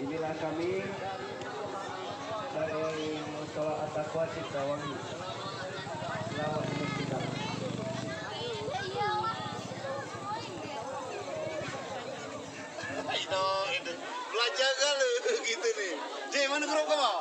Inilah kami dari Musola At-Taqwa Ciptawangi. Selamat menyaksikan. Itu belajar kan gitu nih. Jadi mana grup kamu?